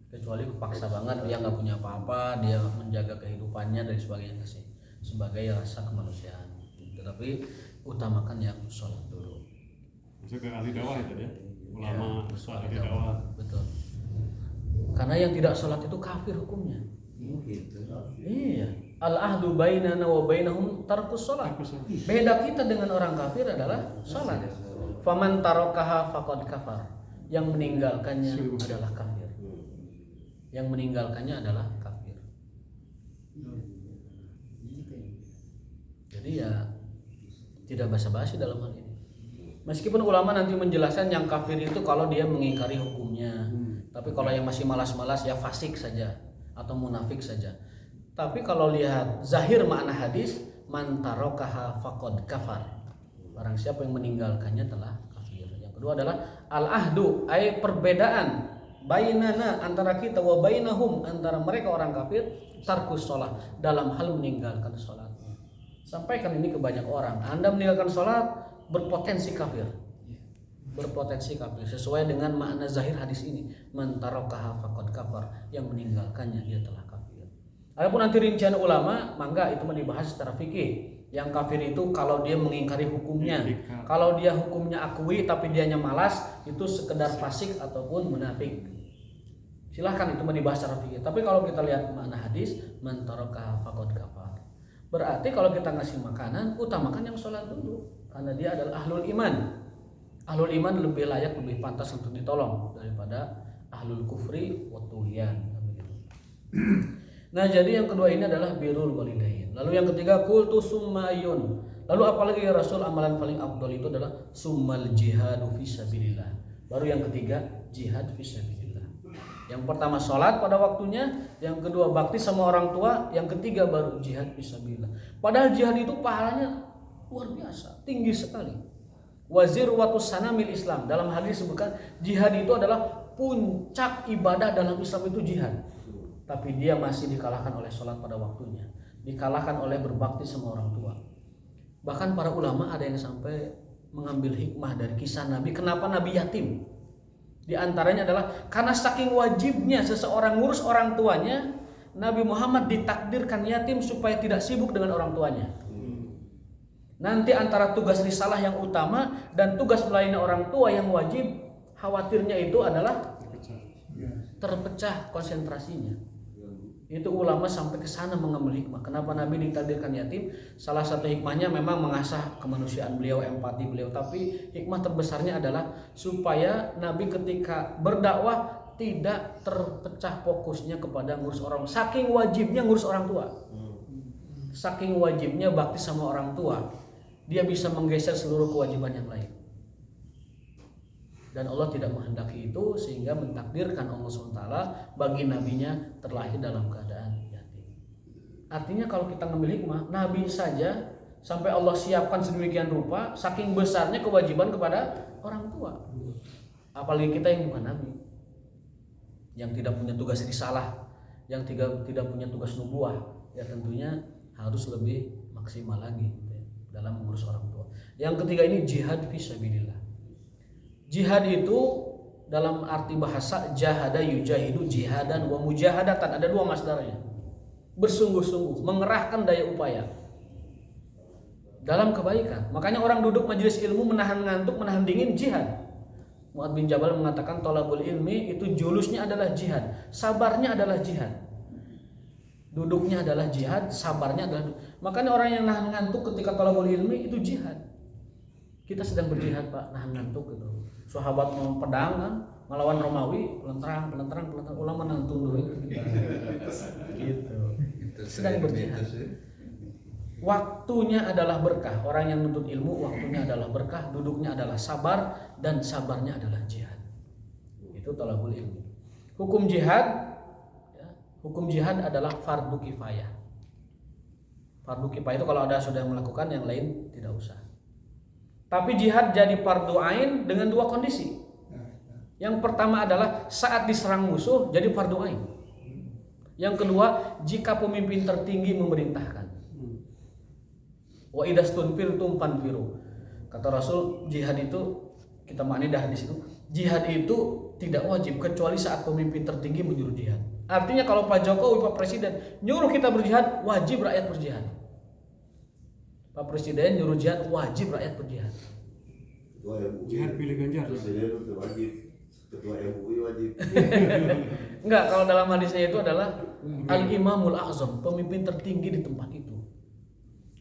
Kecuali kepaksa banget dia nggak punya apa-apa, dia menjaga kehidupannya dan sebagainya sih sebagai rasa kemanusiaan. Tetapi utamakan yang sholat dulu. Masuk ke ahli dakwah itu ya. Ulama Sholat ahli dakwah. betul. Karena yang tidak sholat itu kafir hukumnya. Gitu. Iya. Al-ahdu bainana wa bainahum tarkus sholat. Beda kita dengan orang kafir adalah sholat. Faman tarakaha faqad kafar. Yang meninggalkannya adalah kafir. Yang meninggalkannya adalah kafir. Jadi ya tidak basa-basi dalam hal ini. Meskipun ulama nanti menjelaskan yang kafir itu kalau dia mengingkari hukumnya. Tapi kalau yang masih malas-malas ya fasik saja atau munafik saja. Tapi kalau lihat zahir makna hadis, man tarakaha faqad kafar. Barang siapa yang meninggalkannya telah kafir. Yang kedua adalah al-ahdu, ay perbedaan bainana antara kita wa bainahum antara mereka orang kafir tarkus sholat dalam hal meninggalkan sholat. Sampaikan ini ke banyak orang. Anda meninggalkan sholat berpotensi kafir. Berpotensi kafir sesuai dengan makna zahir hadis ini. Man tarakaha faqad kafar, yang meninggalkannya dia telah kafir. Adapun nanti rincian ulama, mangga itu dibahas secara fikih. Yang kafir itu kalau dia mengingkari hukumnya. Kalau dia hukumnya akui tapi dianya malas, itu sekedar fasik ataupun munafik. Silahkan itu dibahas secara fikih. Tapi kalau kita lihat makna hadis, man tarakaha faqad kafar. Berarti kalau kita ngasih makanan, utamakan yang sholat dulu. Karena dia adalah ahlul iman. Ahlul iman lebih layak, lebih pantas untuk ditolong daripada ahlul kufri wa tughyan. Nah, jadi yang kedua ini adalah birrul walidain. Lalu yang ketiga qultu summayun. Lalu apalagi ya Rasul, amalan paling afdal itu adalah summal jihadu fisabilillah. Baru yang ketiga jihad fisabilillah. Yang pertama sholat pada waktunya, yang kedua bakti sama orang tua, yang ketiga baru jihad fisabilillah. Padahal jihad itu pahalanya luar biasa, tinggi sekali. Wazir watus sanamil Islam, dalam hal ini disebutkan jihad itu adalah puncak ibadah dalam Islam itu jihad. Tapi dia masih dikalahkan oleh sholat pada waktunya, dikalahkan oleh berbakti sama orang tua. Bahkan para ulama ada yang sampai mengambil hikmah dari kisah Nabi. Kenapa Nabi yatim? Di antaranya adalah karena saking wajibnya seseorang ngurus orang tuanya, Nabi Muhammad ditakdirkan yatim supaya tidak sibuk dengan orang tuanya. Nanti antara tugas risalah yang utama dan tugas melayani orang tua yang wajib, khawatirnya itu adalah terpecah konsentrasinya. Itu ulama sampai ke sana mengambil hikmah. Kenapa Nabi ditakdirkan yatim? Salah satu hikmahnya memang mengasah kemanusiaan beliau, empati beliau. Tapi hikmah terbesarnya adalah supaya Nabi ketika berdakwah tidak terpecah fokusnya kepada ngurus orang. Saking wajibnya ngurus orang tua, saking wajibnya bakti sama orang tua, dia bisa menggeser seluruh kewajiban yang lain. Dan Allah tidak menghendaki itu sehingga mentakdirkan Allah SWT bagi nabinya terlahir dalam keadaan yatim. Artinya kalau kita ngambil hikmah, Nabi saja sampai Allah siapkan sedemikian rupa, saking besarnya kewajiban kepada orang tua. Apalagi kita yang bukan nabi, yang tidak punya tugas risalah, yang tidak punya tugas nubuah, ya tentunya harus lebih maksimal lagi gitu ya, dalam mengurus orang tua. Yang ketiga ini jihad fisabilillah. Jihad itu dalam arti bahasa jahada yujahidu jihadan wa mujahadatan, ada dua masdarnya. Bersungguh-sungguh, mengerahkan daya upaya dalam kebaikan. Makanya orang duduk majelis ilmu menahan ngantuk, menahan dingin, jihad. Mu'adz bin Jabal mengatakan thalabul ilmi itu julusnya adalah jihad, sabarnya adalah jihad. Duduknya adalah jihad, sabarnya adalah. Makanya orang yang nahan ngantuk ketika thalabul ilmi itu jihad. Kita sedang berjihad, Pak, nahan ngantuk gitu. Sahabat mau pedang kan, melawan Romawi, pelenterang, ulama nahan tunduk gitu. Sedang berjihad. Waktunya adalah berkah. Orang yang menuntut ilmu waktunya adalah berkah, duduknya adalah sabar, dan sabarnya adalah jihad. Itu thalabul ilmi. Hukum jihad, ya, hukum jihad adalah fardu kifayah. Fardu kifayah itu kalau ada sudah melakukan, yang lain tidak usah. Tapi jihad jadi fardu ain dengan dua kondisi. Yang pertama adalah saat diserang musuh jadi fardu ain. Yang kedua, jika pemimpin tertinggi memerintahkan. Wa idastunfirtum fanfiru. Kata Rasul, jihad itu kita maknai dah di situ. Jihad itu tidak wajib kecuali saat pemimpin tertinggi menyuruh jihad. Artinya kalau Pak Jokowi, Pak Presiden nyuruh kita berjihad, wajib rakyat berjihad. Pak Presiden nyuruh jihad, wajib rakyat berjihad. Ketua MUI. Jihad pilih Ganjar. Presiden itu wajib. Ketua MUI wajib. Enggak, kalau dalam hadisnya itu adalah Al-Imamul A'zam, pemimpin tertinggi di tempat itu.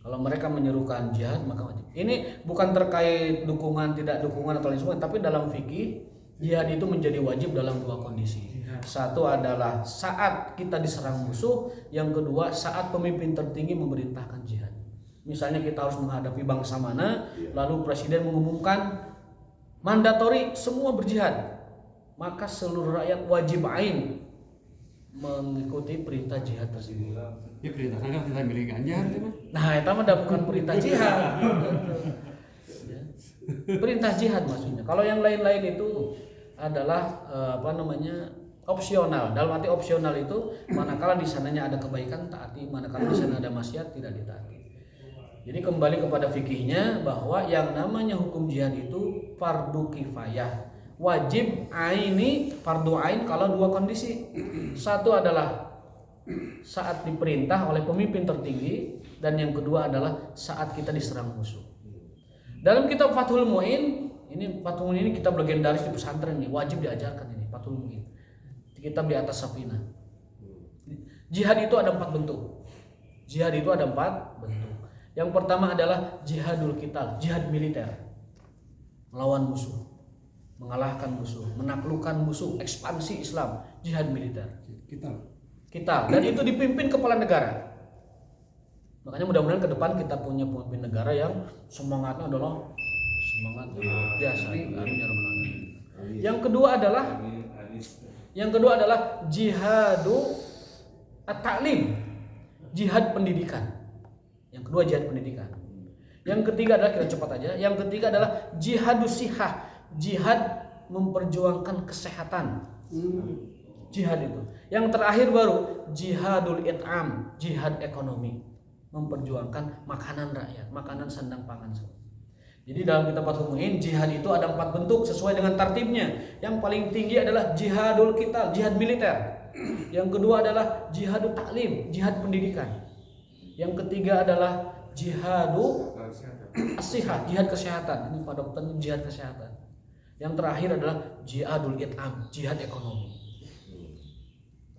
Kalau mereka menyerukan jihad maka wajib. Ini bukan terkait dukungan tidak dukungan atau lain sebagainya, tapi dalam fikih jihad itu menjadi wajib dalam dua kondisi. Satu adalah saat kita diserang musuh, yang kedua saat pemimpin tertinggi memerintahkan jihad. Misalnya kita harus menghadapi bangsa mana, lalu presiden mengumumkan mandatori semua berjihad, maka seluruh rakyat wajib ain mengikuti perintah jihad tersebut. Ya perintah kan kita milih Ganjar itu mah. Nah, itu mah bukan perintah jihad. Ya. Perintah jihad maksudnya. Kalau yang lain-lain itu adalah opsional. Dalam arti opsional itu manakala di sananya ada kebaikan taati, manakala di sana ada maksiat tidak ditaati. Jadi kembali kepada fikihnya bahwa yang namanya hukum jihad itu fardu kifayah. Wajib aini, fardu ain kalau dua kondisi. Satu adalah saat diperintah oleh pemimpin tertinggi, dan yang kedua adalah saat kita diserang musuh. Dalam kitab Fathul Mu'in, ini Fathul Mu'in ini kitab legendaris di pesantren nih, wajib diajarkan ini Fathul Mu'in. Kitab di atas Safinah. Jihad itu ada 4 bentuk. Jihad itu ada 4 bentuk. Yang pertama adalah jihadul qital, jihad militer. Melawan musuh, mengalahkan musuh, menaklukkan musuh, ekspansi Islam, jihad militer. Kita, dan itu dipimpin kepala negara. Makanya mudah-mudahan ke depan kita punya pemimpin negara yang semangatnya adalah semangat biasa. Yang kedua adalah jihadu at-ta'lim, jihad pendidikan. Yang kedua jihad pendidikan. Yang ketiga adalah, kita cepat aja. Yang ketiga adalah jihadus sihah, jihad memperjuangkan kesehatan. Jihad itu. Yang terakhir baru jihadul it'am, jihad ekonomi, memperjuangkan makanan rakyat, makanan sandang pangan. Jadi dalam kitab Fathul Mu'in, jihad itu ada 4 bentuk sesuai dengan tartibnya. Yang paling tinggi adalah jihadul qital, jihad militer. Yang kedua adalah jihadul ta'lim, jihad pendidikan. Yang ketiga adalah jihadu as-sihah, jihad kesehatan. Ini Pak Dokter, jihad kesehatan. Yang terakhir adalah jihadul it'am, jihad ekonomi.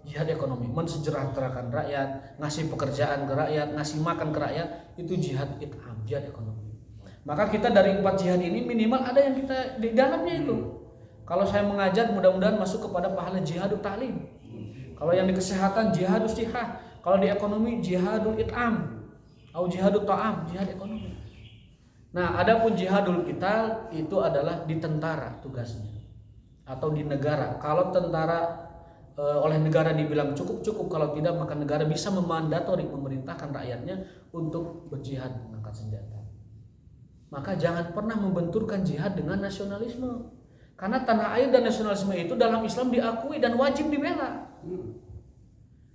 Jihad ekonomi, mensejahterakan rakyat, ngasih pekerjaan ke rakyat, ngasih makan ke rakyat, itu jihad it'am, jihad ekonomi. Maka kita dari 4 jihad ini minimal ada yang kita di dalamnya itu. Kalau saya mengajar, mudah-mudahan masuk kepada pahala jihadul ta'lim. Kalau yang di kesehatan jihadus sihah, kalau di ekonomi jihadul it'am atau jihadul ta'am, jihad ekonomi. Nah, adapun jihadul qital itu adalah di tentara tugasnya atau di negara. Kalau tentara oleh negara dibilang cukup, kalau tidak maka negara bisa memandatori, memerintahkan rakyatnya untuk berjihad. angkat senjata. Maka jangan pernah membenturkan jihad dengan nasionalisme. Karena tanah air dan nasionalisme itu dalam Islam diakui dan wajib dibela.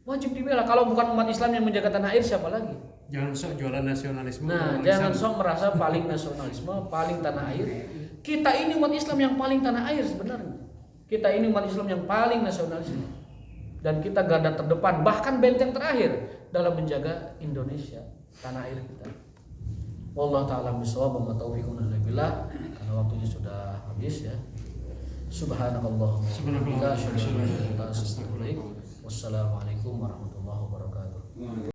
Wajib dibela. Kalau bukan umat Islam yang menjaga tanah air, siapa lagi? Jangan sok jualan nasionalisme. Nah, jangan sok merasa paling nasionalisme, paling tanah air. Kita ini umat Islam yang paling tanah air sebenarnya. Kita ini umat Islam yang paling nasionalisme. Dan kita garda terdepan, bahkan benteng terakhir dalam menjaga Indonesia, tanah air kita. Wallahu ta'ala bishawab wa taufiqun illa billah. Karena waktunya sudah habis ya. Subhanakallahumma wa bihamdika asyhadu an la ilaha illa anta astaghfiruka wa atubu ilaik. Wassalamualaikum warahmatullahi wabarakatuh.